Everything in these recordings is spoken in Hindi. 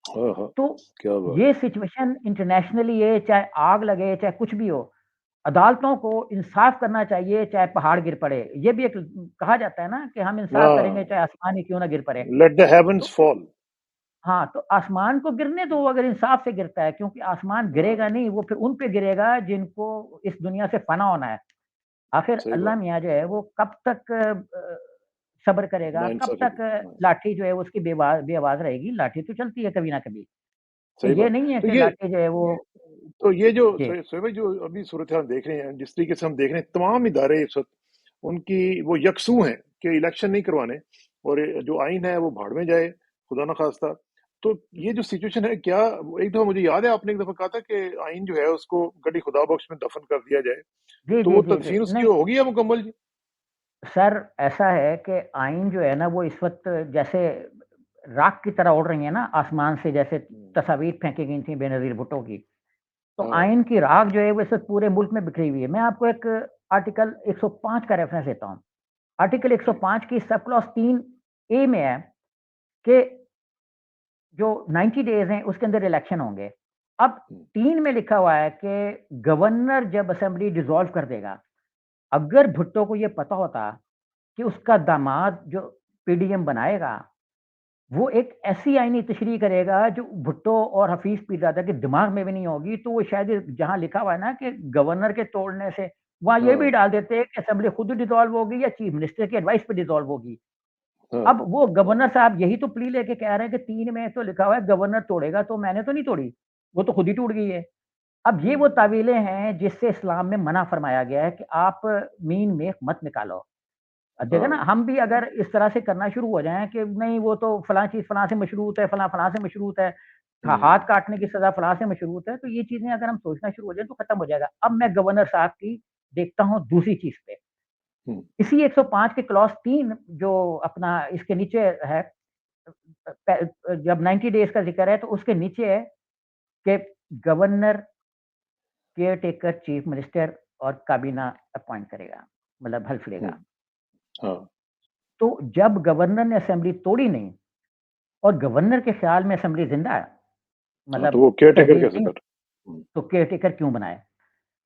हाँ, हाँ। तो क्या बात ये है! सिचुएशन इंटरनेशनली है, चाहे आग लगे, चाहे कुछ भी हो, अदालतों को इंसाफ करना चाहिए, चाहे पहाड़ गिर पड़े। ये भी एक कहा जाता है ना कि हम इंसाफ करेंगे, हाँ, चाहे आसमान ही क्यों ना गिर पड़े। लेट द हेवेन्स तो फॉल। हाँ, तो आसमान को गिरने दो अगर इंसाफ से गिरता है, क्योंकि आसमान गिरेगा हाँ, नहीं, वो फिर उन पे गिरेगा जिनको इस दुनिया से फना होना है। आखिर सही अल्लाह बात। मियाँ जो है वो कब तक सब्र करेगा, कब नाइंसाफ़ी तक की। हाँ, लाठी जो है उसकी बेआवाज़ रहेगी, लाठी तो चलती है कभी ना कभी। तो सही ये बात। नहीं है तो कि ये लाठी जो है वो तो ये जो जी, सोहेब भाई जो अभी सूरत-हाल देख रहे हैं, जिस तरीके से हम देख रहे हैं, तमाम इदारे इस वक़्त उनकी वो यकसू हैं कि इलेक्शन नहीं करवाने और जो आइन है वो भाड़ में जाए, खुदा ना ख़ास्ता। तो ये जो सिचुएशन है क्या एक दफ़ा मुझे याद है आपने एक दफ़ा कहा था कि आइन जो है उसको गड्डी खुदा बख्श में दफ़न कर दिया जाए। जी, तो जी, वो जी, जी। तदफ़ीन उसकी नहीं, हो गई है मुकम्मल जी? सर ऐसा है कि आइन जो है ना वो इस वक़्त जैसे राख की तरह उड़ रही है ना आसमान से जैसे हुँ, तस्वीर फेंकी गई थी बेनज़ीर भुट्टो की। तो हाँ, आइन की राख जो है वो इस वक़्त पूरे मुल्क में बिखरी हुई है। मैं आपको एक आर्टिकल 105 का रेफ़रेंस देता हूँ। आर्टिकल जी। 105 की सब क्लॉज़ 3 ए में है कि जो 90 डेज़ हैं उसके अंदर इलेक्शन होंगे। अब हुँ, 3 में लिखा हुआ है कि गवर्नर जब असेंबली डिसॉल्व कर देगा, अगर भुट्टो को ये पता होता कि उसका दामाद जो पीडीएम बनाएगा, वो एक ऐसी आईनी तशरीह करेगा जो भुट्टो और हफीज़ पीरज़ादा के दिमाग में भी नहीं होगी, तो वो शायद जहाँ लिखा हुआ है ना कि गवर्नर के तोड़ने से, वहाँ ये भी हाँ, डाल देते हैं कि असेंबली खुद डिसॉल्व होगी या चीफ मिनिस्टर की एडवाइस पे डिसॉल्व होगी। हाँ, अब वो गवर्नर साहब यही तो प्ली लेके कह रहे हैं कि 3 में तो लिखा हुआ है गवर्नर तोड़ेगा, तो मैंने तो नहीं तोड़ी, वो तो खुद ही टूट गई है। अब ये वो हुँ, तावीलें हैं जिससे इस्लाम में मना फरमाया गया है कि आप मीन मेख मत निकालो। देखो ना हाँ, हम भी अगर इस तरह से करना शुरू हो जाएँ कि नहीं वो तो फलाँ चीज़ फलाँ से मशरूत है, फलाँ फलाँ से मशरूत है, हाथ हुँ, काटने की सज़ा फलाँ से मशरूत है, तो ये चीज़ें अगर हम सोचना शुरू हो जाएँ तो खत्म हो जाएगा। अब मैं गवर्नर साहब की देखता हूँ दूसरी चीज़ पे। हुँ, इसी 105 के क्लॉज़ 3 जो अपना इसके नीचे है जब 90 डेज़ का ज़िक्र है तो उसके नीचे है कि गवर्नर, केयरटेकर, चीफ मिनिस्टर और काबीना अपॉइंट करेगा, मतलब हल्फ हुँ, लेगा। हाँ, तो जब गवर्नर ने असेंबली तोड़ी नहीं और गवर्नर के ख़्याल में असेंबली ज़िंदा है, हाँ, तो मतलब वो केयरटेकर तहलील कैसे नहीं, कर हुँ, तो केयरटेकर क्यों बनाए?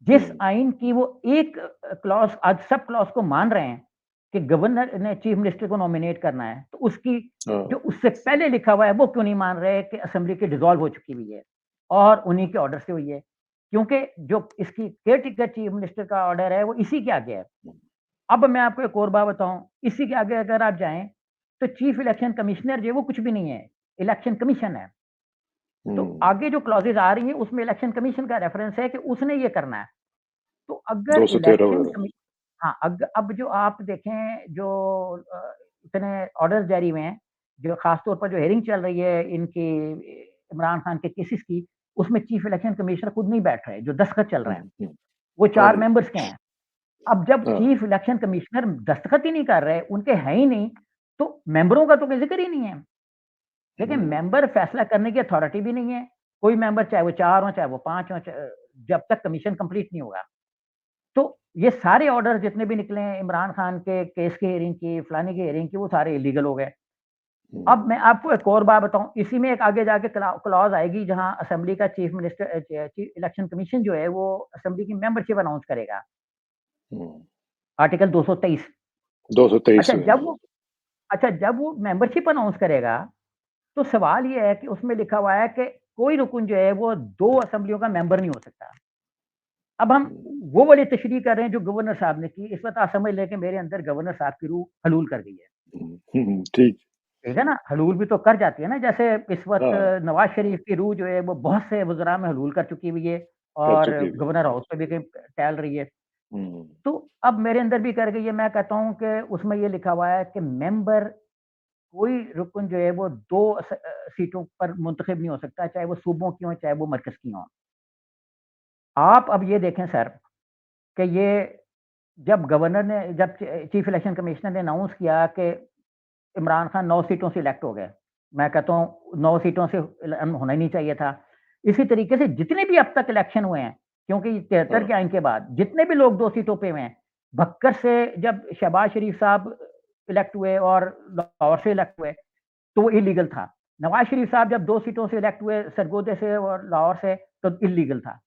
जिस हुँ, आइन की वो एक क्लॉज़ आज सब क्लॉज़ को मान रहे हैं कि गवर्नर ने चीफ मिनिस्टर को नॉमिनेट करना है, तो उसकी हाँ, जो उससे पहले लिखा हुआ है, वो क्यों नहीं मान रहे कि असेंबली की डिसॉल्व हो चुकी हुई है और उन्हीं के ऑर्डर से हुई है? क्योंकि जो इसकी केयरटेकर चीफ मिनिस्टर का ऑर्डर है, वो इसी के आगे है। हुँ, अब मैं आपको एक और बात बताऊँ, इसी के आगे अगर आप जाएँ, तो चीफ इलेक्शन कमिश्नर जो है वो कुछ भी नहीं है, इलेक्शन कमीशन है। तो हुँ, आगे जो क्लॉज़ेज़ आ रही हैं उसमें इलेक्शन कमीशन का रेफ़रेंस है कि उसने ये करना है। तो अगर 213 इलेक्शन वगैरह। कमी हाँ, अब जो आप देखें जो इतने ऑर्डर्स जारी हुए हैं, जो ख़ास तौर पर जो हियरिंग चल रही है इनकी इमरान खान के केसेस की, उसमें चीफ इलेक्शन कमिश्नर खुद नहीं बैठ रहे, जो दस्तखत चल हुँ, रहे हैं। हुँ, वो हाँ 4 जी, मेंबर्स के हैं। अब जब हाँ, चीफ इलेक्शन कमिश्नर दस्तखत ही नहीं कर रहे, उनके हैं ही नहीं, तो मेंबरों का तो कोई ज़िक्र ही नहीं है। देखिए हुँ, मेंबर फैसला करने की अथॉरिटी भी नहीं है। कोई मेंबर चाहे वो 4 हों, चाहे वो 5 हों, जब तक कमीशन कंप्लीट नहीं होगा। तो ये सारे ऑर्डर जितने भी निकले हैं इमरान खान के केस की हियरिंग की, फलाने की हियरिंग की, वो सारे इल्लीगल हो गए। अब हुँ, मैं आपको एक और बात बताऊँ, इसी में एक आगे जाके क्लॉज़ आएगी जहाँ असेंबली का chief minister chief election commission जो है वो असेंबली की मेंबरशिप अनाउंस करेगा। हुँ, आर्टिकल 223। 223 अच्छा में, जब हाँ, वो अच्छा जब वो मेंबरशिप अनाउंस करेगा, तो सवाल ये है कि उसमें लिखा हुआ है कि कोई रुकन जो है वो 2 असेंबलियों का मेंबर नहीं हो सकता। अब हम हुँ, वो वाली तशरीह कर रहे हैं जो गवर्नर साहब ने की। इस वक़्त आप समझ लें कि मेरे अंदर गवर्नर साहब की रूह हलूल कर गई है। हुँ, हुँ, ठीक, ठीक है ना? हलूल भी तो कर जाती है ना, जैसे इस वक़्त हाँ, नवाज़ शरीफ की रूह जो है वो बहुत से वज़रा में हलूल कर चुकी हुई है कर और चुकी भी है। गवर्नर हाउस में भी कहीं टहल रही है। हुँ, तो अब मेरे अंदर भी कर गई है, मैं कहता हूँ कि उसमें ये लिखा हुआ है कि मेंबर कोई रुकन जो है वो 2 सीटों पर मुंतखब नहीं हो सकता, चाहे वो सूबों की हों, चाहे वो मरकज़ की हों। आप अब ये देखें सर कि ये जब चीफ इलेक्शन कमिश्नर ने अनाउंस किया कि इमरान खान 9 सीटों से इलेक्ट हो गए। मैं कहता हूँ 9 सीटों से होना ही नहीं चाहिए था। इसी तरीके से जितने भी अब तक इलेक्शन हुए हैं, क्योंकि 73 हाँ, के आइन के बाद जितने भी लोग 2 सीटों पे हुए हैं, भक्कर से जब शहबाज शरीफ साहब इलेक्ट हुए और लाहौर से इलेक्ट हुए, तो वो इलीगल था। नवाज शरीफ साहब जब 2 सीटों से इलेक्ट हुए सरगोधे से और लाहौर से तो इल्लीगल था।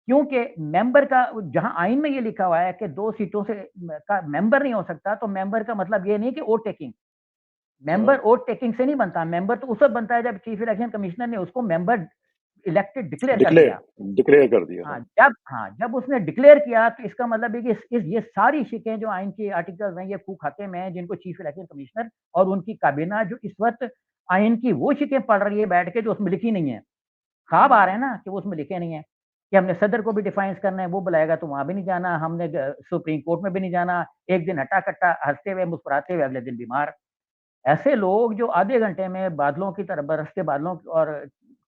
क्योंकि मेंबर का जहाँ आइन में ये लिखा हुआ है कि 2 सीटों से का मेंबर नहीं हो सकता, तो मेंबर का मतलब ये नहीं कि वोट टेकिंग। मेंबर हाँ, वोट टेकिंग से नहीं बनता, मेंबर तो उस वक़्त बनता है जब चीफ इलेक्शन कमिश्नर ने उसको मेंबर इलेक्टेड डिक्लेयर कर डिक्लेयर दिया। डिक्लेयर कर दिया, हाँ। जब उसने डिक्लेयर किया तो इसका मतलब है कि इस ये सारी शिकें जो आइन के आर्टिकल्स हैं, ये फूक खाते में हैं, जिनको चीफ इलेक्शन कमिश्नर और उनकी काबीना जो इस वक़्त आइन की वो शिकें पढ़ रही है बैठ के जो उसमें लिखी नहीं है। ख्वाब आ रहे हैं हुँ, ना कि वो उसमें लिखे नहीं है, कि हमने सदर को भी डिफाइंस करना है, वो बुलाएगा तो वहाँ भी नहीं जाना, हमने सुप्रीम कोर्ट में भी नहीं जाना, एक दिन हट्टा-कट्टा हँसते हुए, मुस्कुराते हुए, अगले दिन बीमार। ऐसे लोग जो आधे घंटे में बादलों की तरह बरसते बादलों और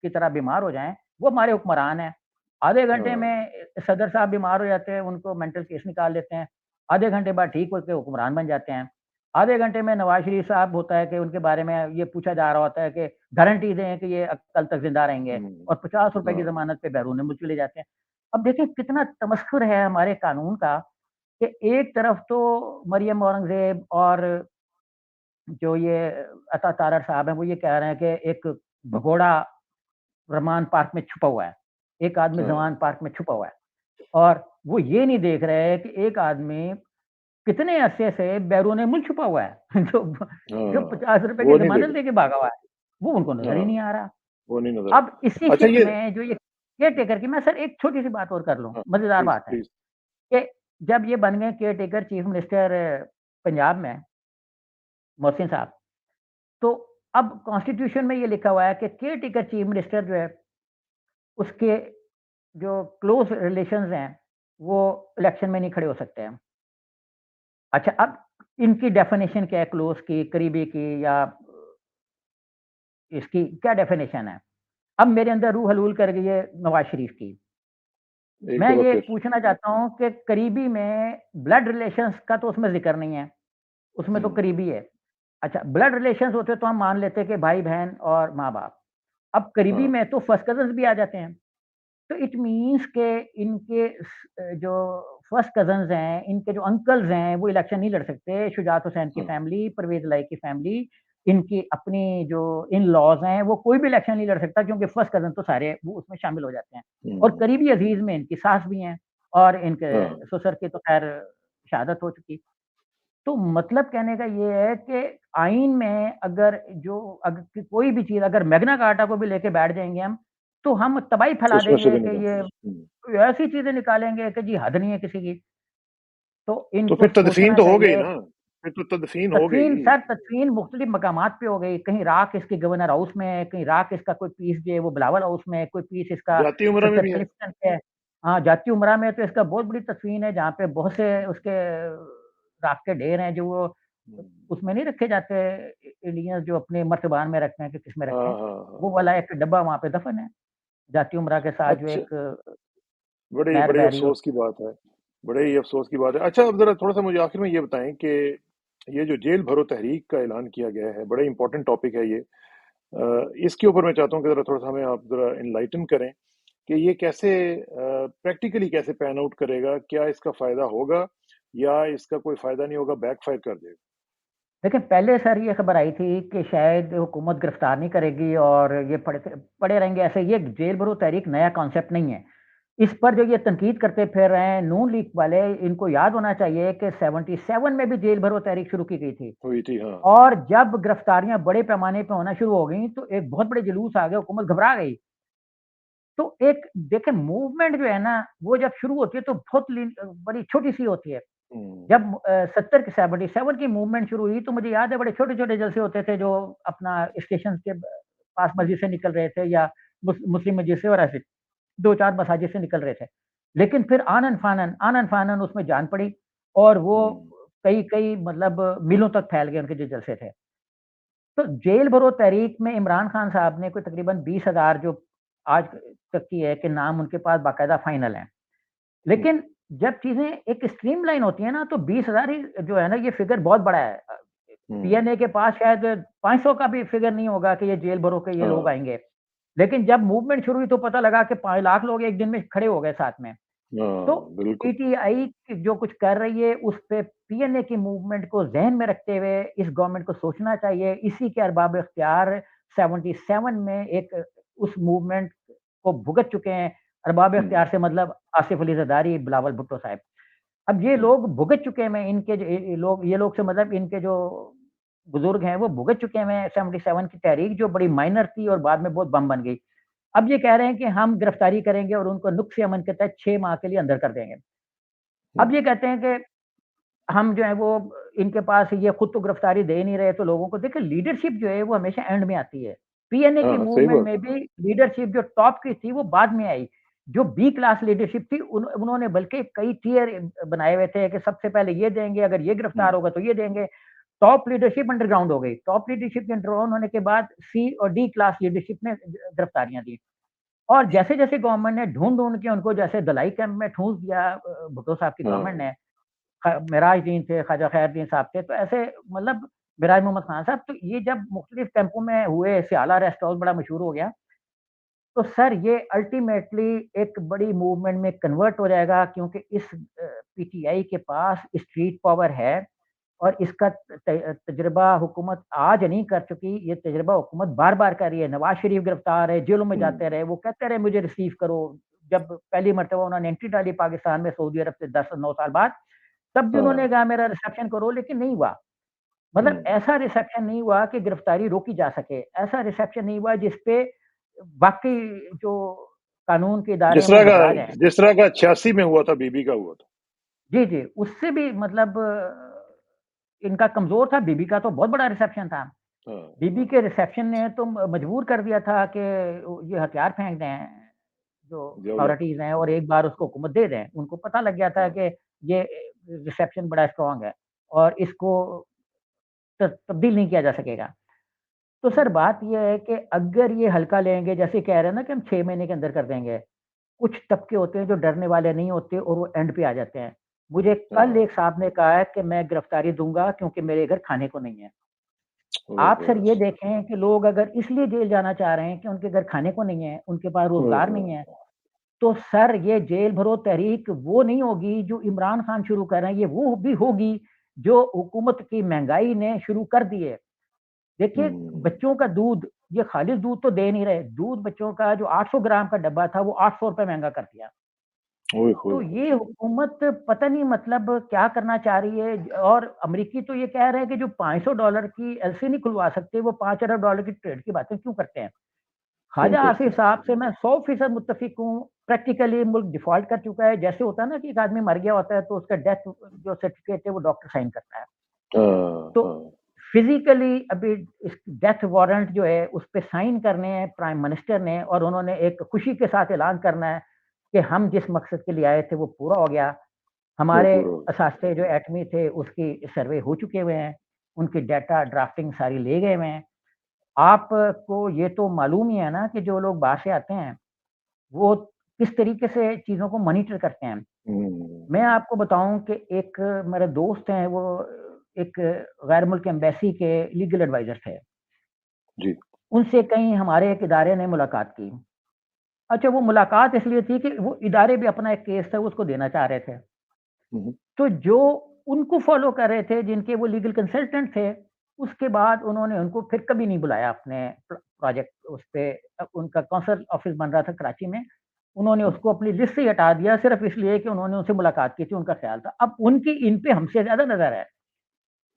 की तरह बीमार हो जाएँ, वो हमारे हुक्मरान हैं। आधे घंटे हाँ, में सदर साहब बीमार हो जाते हैं, उनको मेंटल केस निकाल देते हैं। आधे घंटे बाद ठीक होके हुक्मरान बन जाते हैं। आधे घंटे में नवाज़ शरीफ साहब होता है कि उनके बारे में ये पूछा जा रहा होता है कि गारंटी दें कि ये कल तक ज़िंदा रहेंगे हुँ, और ₹50 की हाँ, ज़मानत पे बैरून मुल्क चले जाते हैं। अब देखिए कितना तमस्खुर है हमारे कानून का कि एक तरफ तो मरियम औरंगज़ेब और जो ये अता तारड़ साहब हैं, वो ये कह रहे हैं कि एक भगोड़ा रमान पार्क में छुपा हुआ है। एक आदमी हाँ, ज़मान पार्क में छुपा हुआ है और वो ये नहीं देख रहे हैं कि एक आदमी कितने अरसे से बैरून मुल्क छुपा हुआ है। जो जो हाँ, ₹50 की वो नहीं देख ज़मानत लेके भागा हुआ है, वो उनको रहा, नज़र ही हाँ, नहीं आ रहा। वो नहीं नज़र अब इसी आता। अच्छा शिक ये में जो ये केयरटेकर की मैं सर एक छोटी-सी बात और कर लूँ, हाँ, मज़ेदार प्लीज़, बात है प्लीज़। कि जब ये बन गए केयरटेकर चीफ मिनिस्टर पंजाब में, मोहसिन साहब, तो अब कॉन्स्टिट्यूशन में ये लिखा हुआ है कि केयरटेकर चीफ मिनिस्टर जो है, उसके जो क्लोज़ रिलेशंस हैं, वो इलेक्शन में नहीं खड़े हो सकते हैं। अच्छा, अब इनकी डेफिनिशन क्या है क्लोज़ की, करीबी की या इसकी क्या डेफिनिशन है? अब मेरे अंदर रूह हलूल कर गई है नवाज़ शरीफ की। एक मैं दफ़ा ये फिर। पूछना चाहता हूँ कि करीबी में ब्लड रिलेशंस का तो उसमें ज़िक्र नहीं है, उसमें तो हुँ, करीबी है। अच्छा, ब्लड रिलेशंस होते तो हम मान लेते कि भाई-बहन और माँ-बाप। अब करीबी हाँ, में तो फर्स्ट कज़िन्स भी आ जाते हैं। तो इट मीन्स के इनके जो फर्स्ट कज़िन्स हैं, इनके जो अंकल्स हैं, वो इलेक्शन नहीं लड़ सकते। शुजात हुसैन की हाँ, फैमिली, परवेज़ इलाही की फैमिली, इनकी अपनी जो इन-लॉज़ हैं, वो कोई भी इलेक्शन नहीं लड़ सकता क्योंकि फर्स्ट कज़िन तो सारे वो उसमें शामिल हो जाते हैं। और हुँ, करीबी अज़ीज़ में इनकी सास भी हैं और इनके हाँ, ससुर की तो ख़ैर शहादत हो चुकी। तो मतलब कहने का ये है कि आइन में अगर जो कोई भी चीज़ अगर मैग्ना कार्टा को भी लेके बैठ जाएँगे तो हम तबाही तो फैला उसमें से देंगे भी कि निकाल ये हुँ, कोई ऐसी चीज़ें निकालेंगे कि जी हद नहीं है किसी की। तो तो इनको फिर तदफ़ीन सोचना तो हो गई चाहिए। ना? फिर तो तदफ़ीन हो तदफ़ीन गई। सर तदफ़ीन मुख्तलिफ़ मकामात पे हो गई। कहीं राख इसके गवर्नर हाउस में है, कहीं राख इसका कोई पीस जो है वो बिलावल हाउस में है, कोई पीस इसका जाती उमरा में सदर भी है। क्लिफ्टन पे है। हाँ, जाती उमरा में तो इसका बहुत बड़ी तदफ़ीन है जहाँ पे बहुत से उसके राख के ढेर हैं जो वो हुँ, उसमें नहीं रखे जाते इंडियंस जो अपने मर्तबान में रखते हैं कि किसमें हाँ, रखते हैं। हाँ, वो हाँ। वाला एक डब्बा वहाँ पे दफ़न है। जाती उमरा के साथ जो अच्छा, एक बड़े नहर बड़े बह रही हो। अफ़सोस की बात है। बड़े ही अफ़सोस की बात है। अच्छा, अब ज़रा थोड़ा-सा मुझे आखिर में ये बताएँ कि ये जो जेल भरो तहरीक का ऐलान किया गया है, बड़ा इम्पोर्टेंट टॉपिक है ये। इसके ऊपर मैं चाहता हूँ कि ज़रा थोड़ा-सा हमें आप ज़रा एनलाइटन करें कि ये कैसे प्रैक्टिकली कैसे पैन आउट करेगा? क्या इसका फ़ायदा होगा या इसका कोई फ़ायदा नहीं होगा, बैकफ़ायर कर देगा? देखिए, पहले सर ये खबर आई थी कि शायद हुकूमत गिरफ्तार नहीं करेगी और ये पड़े रहेंगे ऐसे। ये जेल भरो तहरीक नया कॉन्सेप्ट नहीं है। इस पर जो ये तनकीद करते फिर रहे हैं नून लीग वाले, इनको याद होना चाहिए कि 77 में भी जेल भरो तहरीक शुरू की गई थी। हुई थी, हाँ। और जब गिरफ्तारियाँ बड़े पैमाने पे होना शुरू हो गई, तो एक बहुत बड़े जुलूस आ गए, हुकूमत घबरा गई। तो एक देखिए मूवमेंट जो है ना, वो जब शुरू होती है तो बड़ी छोटी-सी होती है। हुँ, जब 70 की 77 की मूवमेंट शुरू हुई तो मुझे याद है बड़े छोटे-छोटे जलसे होते थे जो अपना स्टेशन के पास मस्जिद से निकल रहे थे या मुस्लिम मस्जिद से और ऐसे 2-4 मसाजिद से निकल रहे थे। लेकिन फिर आनन-फानन उसमें जान पड़ी और वो हुँ, कई-कई मतलब मीलों तक फैल गए उनके जो जलसे थे। तो जेल भरो तहरीक में इमरान खान साहब ने कोई तकरीबन 20,000 जो आज तक की है कि नाम उनके पास बाकायदा फाइनल हैं। हुँ, लेकिन जब चीज़ें एक स्ट्रीमलाइन होती हैं ना, तो 20,000 ही जो है ना, ये फ़िगर बहुत बड़ा है। हुँ, पीएनए के पास शायद 500 का भी फ़िगर नहीं होगा कि ये जेल भरो के ये लोग हाँ, आएँगे। लेकिन जब मूवमेंट शुरू हुई तो पता लगा कि 5 लाख लोग एक दिन में खड़े हो गए साथ में। तो हाँ, बिल्कुल। पीटीआई जो कुछ कर रही है, उस पे पीएनए की मूवमेंट को ज़हन में रखते हुए इस गवर्नमेंट को सोचना चाहिए, इसी के अरबाब इख्तियार 77 में एक उस मूवमेंट को भुगत चुके हैं अरबाब इख्तियार से, मतलब आसिफ अली ज़रदारी, बिलावल भुट्टो साहब। अब ये लोग भुगत चुके हैं, इनके ये लोग से मतलब इनके जो बुजुर्ग हैं वो भुगत चुके हैं 77 की तहरीक, जो बड़ी माइनर थी और बाद में बहुत बम बन गई। अब ये कह रहे हैं कि हम गिरफ्तारी करेंगे और उनको नुक्स अमन के तहत 6 माह के लिए अंदर कर देंगे। अब ये कहते हैं कि हम जो है वो इनके पास ये खुद तो गिरफ्तारी दे नहीं रहे, तो लोगों को देखिए लीडरशिप जो है वो हमेशा एंड में आती है। पीएनए की हाँ, सही मूवमेंट बात में है। भी लीडरशिप जो टॉप की थी वो बाद में आई। जो बी क्लास लीडरशिप थी उन्होंने बल्कि कई टियर बनाए हुए थे कि सबसे पहले ये देंगे, अगर ये गिरफ्तार होगा तो ये देंगे। टॉप लीडरशिप अंडरग्राउंड हो गई। टॉप लीडरशिप के अंडरग्राउंड होने के बाद सी और डी क्लास लीडरशिप ने गिरफ्तारियाँ दी। और जैसे-जैसे गवर्नमेंट ने ढूँढ-ढूँढ के उनको जैसे दलाई कैंप में ठूँस दिया भुट्टो साहब की गवर्नमेंट हाँ, ने, मेराज-दीन थे, ख्वाजा खैरुद्दीन साहब थे, तो ऐसे मतलब मिराज मोहम्मद खान साहब, तो ये जब मुख्तलिफ कैंपों में हुए, स्याला रेस्ट हाउस बड़ा मशहूर हो गया, तो सर ये अल्टीमेटली एक बड़ी मूवमेंट में कन्वर्ट हो जाएगा, क्योंकि इस पीटीआई के पास स्ट्रीट पावर है और इसका तजुर्बा हुकूमत आज नहीं कर चुकी, ये तजुर्बा हुकूमत बार-बार कर रही है। नवाज़ शरीफ गिरफ्तार है, जेलों में जाते रहे, वो कहते रहे मुझे रिसीव करो। जब पहली मर्तबा उन्होंने एंट्री डाली पाकिस्तान में सऊदी अरब से 10-9 साल बाद, तब भी उन्होंने हाँ, कहा मेरा रिसेप्शन करो, लेकिन नहीं हुआ। मतलब हुँ। ऐसा रिसेप्शन नहीं हुआ कि गिरफ्तारी रोकी जा सके। ऐसा रिसेप्शन नहीं हुआ जिस पे बाकी जो कानून के इदारे हैं वो घबरा जाएँ। जिस तरह का 86 में हुआ था, बीबी का हुआ था। जी, जी, उससे भी मतलब इनका कमज़ोर था, बीबी का तो बहुत बड़ा रिसेप्शन था। हाँ, बीबी हाँ, के रिसेप्शन ने तो मजबूर कर दिया था कि ये हथियार फेंक दें, जो ज़बरदस्त। अथॉरिटीज़ हैं, और एक बार उसको हुकूमत दे दें। उनको पता लग गया था हाँ, कि ये रिसेप्शन बड़ा स्ट्रॉन्ग है और इसको तब्दील नहीं किया जा सकेगा। तो सर हुँ, बात ये है कि अगर ये हल्का लेंगे, जैसे कह रहे हैं ना कि हम 6 महीने के अंदर कर देंगे। कुछ तबके होते हैं जो डरने वाले नहीं होते और वो एंड पे आ जाते हैं। मुझे कल हाँ, एक साहब ने कहा है कि मैं गिरफ्तारी दूँगा क्योंकि मेरे घर खाने को नहीं है। आप ओहो! सर ये देखें कि लोग अगर इसलिए जेल जाना चाह रहे हैं कि उनके घर खाने को नहीं है, उनके पास रोज़गार ओहो! नहीं है, तो सर ये जेल भरो तहरीक वो नहीं होगी जो इमरान खान शुरू कर रहे हैं, ये वो भी होगी जो हुकूमत की महँगाई ने शुरू कर दी है। देखिए, हुँ, बच्चों का दूध, ये खालिस दूध तो दे नहीं रहे। दूध बच्चों का जो 800 ग्राम का डब्बा था, वो ₹800 महँगा कर दिया। ओए होए तो होए! ये हुकूमत पता नहीं मतलब क्या करना चाह रही है, और अमेरिकी तो ये कह रहे हैं कि जो $500 की एलसी नहीं खुलवा सकते, वो $5 अरब डॉलर की ट्रेड की बातें क्यों करते हैं? क्यों ख्वाजा करते आसिफ हैं? साहब से मैं 100% मुत्तफ़िक हूँ। प्रैक्टिकली मुल्क डिफ़ॉल्ट कर चुका है। जैसे होता है ना कि एक आदमी मर गया होता है, तो उसका डेथ जो सर्टिफ़िकेट है, वो डॉक्टर साइन करता है। हाँ, तो हाँ, फिज़िकली अभी इस डेथ वारंट जो है, उस पे साइन करने हैं प्राइम मिनिस्टर ने, और उन्होंने एक खुशी के साथ ऐलान करना है कि हम जिस मकसद के लिए आए थे, वो पूरा हो गया। वो हमारे पूरा हो गया। असासे जो एटमी थे, उसकी सर्वे हो चुके हुए हैं। उनकी डेटा ड्राफ्टिंग सारी ले गए हुए हैं। आपको ये तो मालूम ही है ना कि जो लोग बाहर से आते हैं, वो किस तरीके से चीज़ों को मॉनिटर करते हैं। हुँ, मैं आपको बताऊँ कि एक मेरे दोस्त हैं, वो एक गैर मुल्क एम्बेसी के लीगल एडवाइज़र थे। जी। उनसे कहीं हमारे एक इदारे ने मुलाकात की। अच्छा, वो मुलाकात इसलिए थी कि वो इदारे भी अपना एक केस था, उसको देना चाह रहे थे। हुँ, हुँ। तो जो उनको फ़ॉलो कर रहे थे, जिनके वो लीगल कंसल्टेंट थे, उसके बाद उन्होंने उनको फिर कभी नहीं बुलाया अपने प्रोजेक्ट उस पे। उनका कौंसल ऑफ़िस बन रहा था कराची में। उन्होंने उसको अपनी लिस्ट से ही हटा दिया, सिर्फ़ इसलिए कि उन्होंने उनसे मुलाकात की थी, उनका ख़्याल था। अब उनकी इन पे हमसे ज़्यादा नज़र है।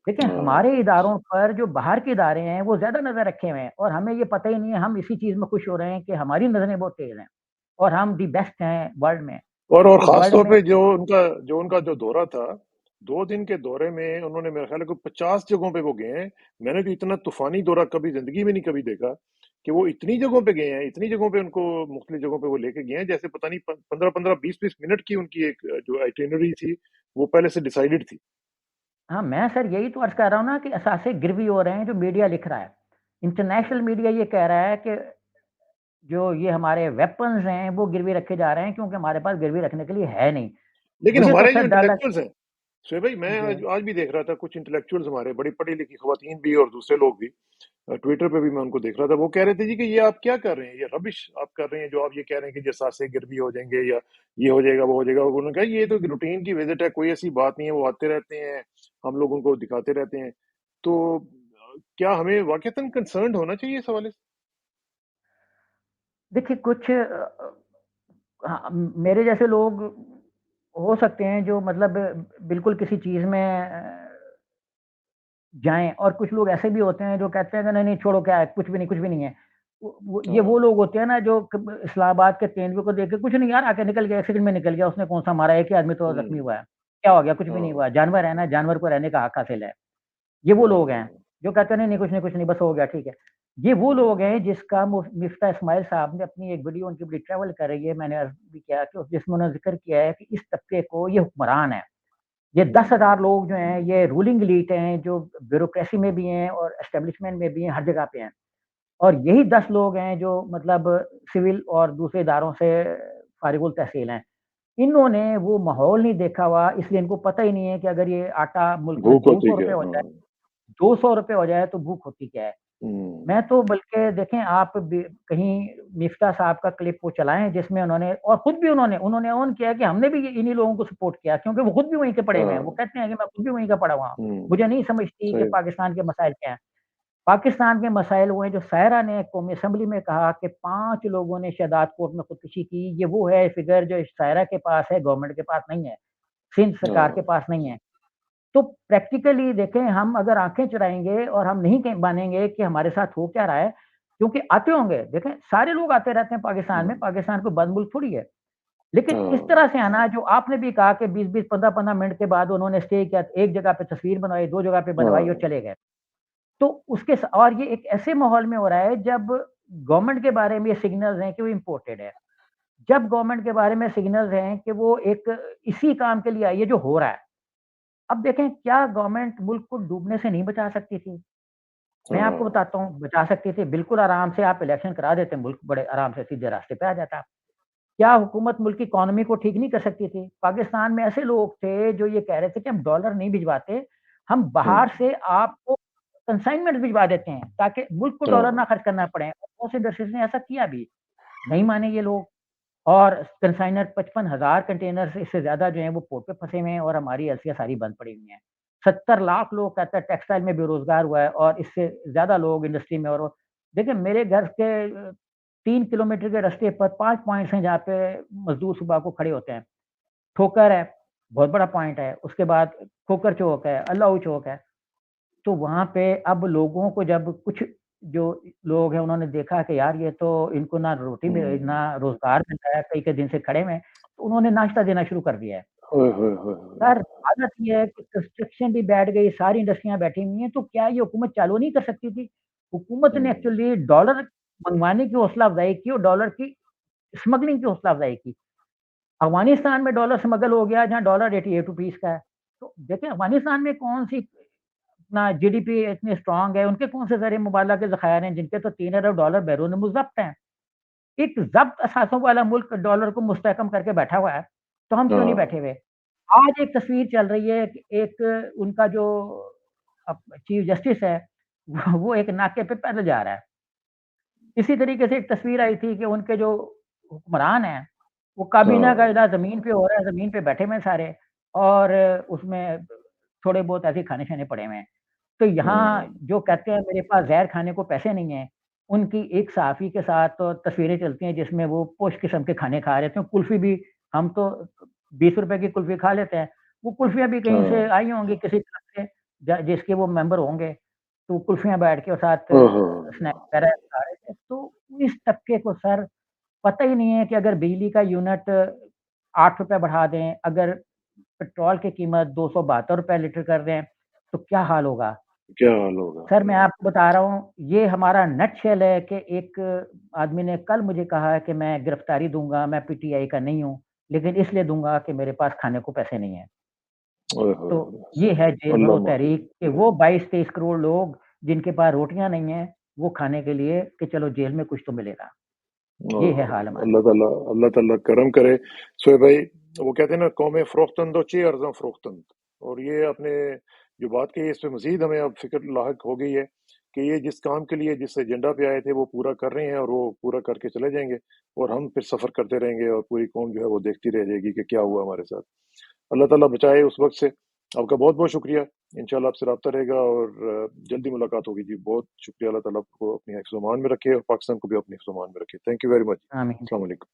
देखिए, हमारे हाँ, इदारों पर जो बाहर के इदारे हैं, वो ज़्यादा नज़र रखे हुए हैं, और हमें ये पता ही नहीं है, हम इसी चीज़ में खुश हो रहे हैं कि हमारी नज़रें बहुत तेज़ हैं और हम द बेस्ट हैं वर्ल्ड में। और तो ख़ास वर्ल्ड तौर में पे जो उनका जो दौरा था, 2 दिन के दौरे में उन्होंने मेरे ख़्याल है कोई 50 जगहों पे वो गए हैं। मैंने तो इतना तूफ़ानी दौरा कभी ज़िंदगी में नहीं कभी देखा, कि वो इतनी जगहों पे गए हैं, इतनी जगहों पे उनको मुख़्तलिफ़ जगहों पे वो लेके गए हैं, जैसे पता नहीं प 15-15, 20-20 मिनट की उनकी एक जो आइटिनरी थी, वो पहले से डिसाइडेड थी। हाँ, मैं सर यही तो अर्ज़ कर रहा हूँ ना कि असासे गिरवी हो रहे हैं, जो मीडिया लिख रहा है। इंटरनेशनल मीडिया ये कह रहा है कि जो ये हमारे वेपन्स हैं, वो गिरवी रखे जा रहे हैं, क्योंकि हमारे पास गिरवी रखने के लिए है नहीं। लेकिन मुझे तो हमारे सर जो डर लग इंटेलेक्चुअल्स हैं, शोएब भाई, मैं जी। आज भी देख रहा था कुछ इंटेलेक्चुअल्स हमारे बड़ी पढ़ी-लिखी ख़वातीन भी और दूसरे लोग भी, ट्विटर पे भी मैं उनको देख रहा था, वो कह रहे थे जी कि ये आप क्या कर रहे हैं? ये रबिश आप कर रहे हैं, जो आप ये कह रहे हैं कि जसासे गिरवी हो जाएँगे या ये हो जाएगा, वो हो जाएगा। उन्होंने कहा ये तो एक रूटीन की विज़िट है, कोई ऐसी बात नहीं है, वो आते रहते हैं, हम लोग उनको दिखाते रहते हैं। तो क्या हमें वाक़ईतन कंसर्न्ड होना चाहिए इस हवाले से? देखिए कुछ हाँ, मेरे जैसे लोग हो सकते हैं जो मतलब बिल्कुल किसी चीज़ में जाएँ और कुछ लोग ऐसे भी होते हैं जो कहते हैं कि नहीं, नहीं छोड़ो क्या है, कुछ भी नहीं है। वो हाँ, लोग होते हैं ना जो कब इस्लामाबाद के तेंदुए को देख के कुछ नहीं यार आके निकल गया, 1 सेकंड में निकल गया, उसने कौन-सा मारा, एक ही आदमी तो ज़ख्मी हुँ, हुआ है। क्या हो गया? कुछ भी नहीं हाँ, हुआ, जानवर है ना, जानवर को रहने का हक हासिल है। ये वो लोग हैं, हाँ, जो कहते हैं नहीं, नहीं कुछ नहीं बस हो गया ठीक है। ये वो लोग हैं जिसका मिफ्ता इस्माइल साहब ने अपनी एक वीडियो उनकी बड़ी ट्रैवल कर रही है, मैंने अर्ज़ भी किया कि जिसमें उन्होंने ज़िक्र किया है कि इस तबके को ये हुक्मरान है। ये 10,000 हुँ, लोग जो हैं, ये रूलिंग एलीट हैं, जो ब्यूरोक्रेसी में भी हैं और एस्टेब्लिशमेंट में भी हैं, हर जगह पे हैं। और यही 10 लोग हैं जो मतलब सिविल और दूसरे इदारों से फारिगुल तहसील हैं। इन्होंने वो माहौल नहीं देखा हुआ, इसलिए इनको पता ही नहीं है कि अगर ये आटा मुल्क में भूख होती क्या? ₹200 हो जाए हाँ, ₹200 हो जाए तो भूख होती क्या है? हुँ, मैं तो बल्कि देखें आप कहीं मिफ्ता साहब का क्लिप वो चलाएँ जिसमें उन्होंने और खुद भी उन्होंने ऑन किया कि हमने भी इन्हीं लोगों को सपोर्ट किया क्योंकि वो खुद भी वहीं के पढ़े हुए हैं। वो हाँ, कहते हैं कि मैं खुद भी वहीं का पढ़ा हुआ हूँ। हुँ, मुझे नहीं समझती कि सही, पाकिस्तान के मसाइल क्या हैं। पाकिस्तान के मसाइल वो हैं जो सायरा ने कौमी असेंबली में कहा कि 5 लोगों ने शहदाद कोर्ट में खुदकुशी की। ये वो है फिगर जो सायरा के पास है, गवर्नमेंट के पास नहीं है, सिंध सरकार के हाँ, पास नहीं है। तो प्रैक्टिकली देखें हम अगर आँखें चुराएँगे और हम नहीं कहीं मानेंगे कि हमारे साथ हो क्या रहा है, क्योंकि आते होंगे, देखें सारे लोग आते रहते हैं हुँ, पाकिस्तान कोई बंद मुल्क थोड़ी है। लेकिन इस हाँ, तरह से आना जो आपने भी कहा कि 20-20, 15-15 मिनट के बाद उन्होंने स्टे किया, एक जगह पे तस्वीर बनवाई, 2 जगह पे बनवाई और हाँ, चले गए। तो उसके स और ये एक ऐसे माहौल में हो रहा है जब गवर्नमेंट के बारे में ये सिग्नल्स हैं कि वो इम्पोर्टेड है। जब गवर्नमेंट के बारे में सिग्नल्स हैं कि वो एक इसी काम के लिए आई है जो हो रहा है। अब देखें क्या गवर्नमेंट मुल्क को डूबने से नहीं बचा सकती थी? मैं आपको हाँ, बताता हूँ, बचा सकती थी, बिल्कुल आराम से आप इलेक्शन करा देते, मुल्क बड़े आराम से सीधे रास्ते पे आ जाता। क्या हुकूमत मुल्क की इकोनॉमी को ठीक नहीं कर सकती थी? पाकिस्तान में ऐसे लोग थे जो ये कह रहे थे कि हम डॉलर नहीं भिजवाते, हम हुँ, बाहर से आपको कंसाइनमेंट भिजवा देते हैं, ताकि मुल्क को डॉलर हाँ, ना खर्च करना पड़े। और बहुत से इंडस्ट्रीज़ ने ऐसा किया भी, नहीं माने ये लोग और कंसाइनर 55,000 कंटेनर से इससे ज़्यादा जो हैं वो पोर्ट पे फँसे हुए हैं और हमारी एलसीआर सारी बंद पड़ी हुई हैं। 70 लाख लोग कहते हैं टेक्सटाइल में बेरोज़गार हुआ है और इससे ज़्यादा लोग इंडस्ट्री में और देखिए मेरे घर के 3 किलोमीटर के रास्ते पर 5 पॉइंट्स हैं जहाँ पे मज़दूर सुबह को खड़े होते हैं। ठोकर है, बहुत बड़ा पॉइंट है, उसके बाद खोकर चौक है, अल्लाऊ चौक है। तो वहाँ पे अब लोगों को जब कुछ जो लोग हैं उन्होंने देखा कि यार ये तो इनको ना रोटी मिल हुँ, ना रोज़गार मिल रहा है, कई-कई दिन से खड़े हुए हैं, तो उन्होंने नाश्ता देना शुरू कर दिया है। ओए होए होए होए! सर हालत ये है कि कंस्ट्रक्शन भी बैठ गई, सारी इंडस्ट्रियाँ बैठी हुई हैं, तो क्या ये हुकूमत चालू नहीं कर सकती थी? हुकूमत ने हुँ, एक्चुअली डॉलर मँगवाने की हौसला अफ़ज़ाई की और डॉलर की स्मगलिंग की हौसला अफ़ज़ाई की। अफ़गानिस्तान में डॉलर स्मगल हो गया जहाँ डॉलर ₹88 का है। तो देखिए अफ़गानिस्तान में कौन-सी अपना जीडीपी इतनी स्ट्रॉन्ग है, उनके कौन से ज़रिए मुबादला के ज़खायर हैं जिनके तो 3 अरब डॉलर बैरून मुज़्ज़ब्त हैं। एक ज़ब्त असासों वाला मुल्क डॉलर को मुस्तहकम करके बैठा हुआ है, तो हम क्यों नहीं बैठे हाँ, हुए? आज एक तस्वीर चल रही है कि एक उनका जो चीफ जस्टिस है, वो एक नाके पे पैदल जा रहा है। इसी तरीके से एक तस्वीर आई थी कि उनके जो हुक्मरान हैं, वो काबीना का हाँ, इलाज ज़मीन पे हो रहा है, ज़मीन पे बैठे हुए हैं सारे और उसमें थोड़े बहुत ऐसे ही खाने-शाने पड़े हुए हैं। तो यहाँ हुँ, जो कहते हैं मेरे पास ज़हर खाने को पैसे नहीं हैं, उनकी एक सहाफ़ी के साथ तो तस्वीरें चलती हैं जिसमें वो पोश किस्म के खाने खा रहे थे। कुल्फ़ी भी हम तो ₹20 की कुल्फ़ी खा लेते हैं, वो कुल्फ़ियाँ भी कहीं से हाँ, आई होंगी किसी तरफ से ज जिसके वो मेंबर होंगे, तो कुल्फ़ियाँ बैठ के और साथ ओहो! स्नैक्स वगैरह खा रहे थे। तो इस तबके को सर पता ही नहीं है कि अगर बिजली का यूनिट ₹8 बढ़ा दें, अगर पेट्रोल की कीमत ₹272 लीटर कर दें, तो क्या हाल होगा? क्या हाल होगा? सर मैं आपको बता रहा हूँ, ये हमारा नटशेल है कि एक आदमी ने कल मुझे कहा है कि मैं गिरफ्तारी दूँगा, मैं पीटीआई का नहीं हूँ, लेकिन इसलिए दूँगा कि मेरे पास खाने को पैसे नहीं हैं। ओए होए तो होए! ये है जेल अल्लाह भरो माफ़ तहरीक कि वो 22-23 करोड़ लोग जिनके पास रोटियाँ नहीं हैं, वो खाने के लिए कि चलो जेल में कुछ तो मिलेगा। ये है हाल हमारा। अल्लाह ताला करम करे। शोएब भाई, वो कहते हैं ना कौमें फ़रोख्तन दो चे अर्ज़ां फ़रोख्तन। और ये आपने जो बात कही इस पे मज़ीद हमें अब फ़िक्र लाहिक हो गई है कि ये जिस काम के लिए जिस एजेंडा पे आए थे वो पूरा कर रहे हैं और वो पूरा करके चले जाएँगे और हम फिर सफ़र करते रहेंगे और पूरी कौम जो है वो देखती रह जाएगी कि क्या हुआ हमारे साथ। अल्लाह ताला बचाए उस वक़्त से आपका बहुत-बहुत शुक्रिया। इंशाल्लाह आपसे राब्ता रहेगा और जल्दी मुलाकात होगी जी। बहुत शुक्रिया। अल्लाह ताला आपको अपनी हिफ्ज़-ओ-अमान में रखे और पाकिस्तान को भी अपनी हिफ्ज़-ओ-अमान में रखे। Thank you very much. आमीन। अस्सलाम वालेकुम।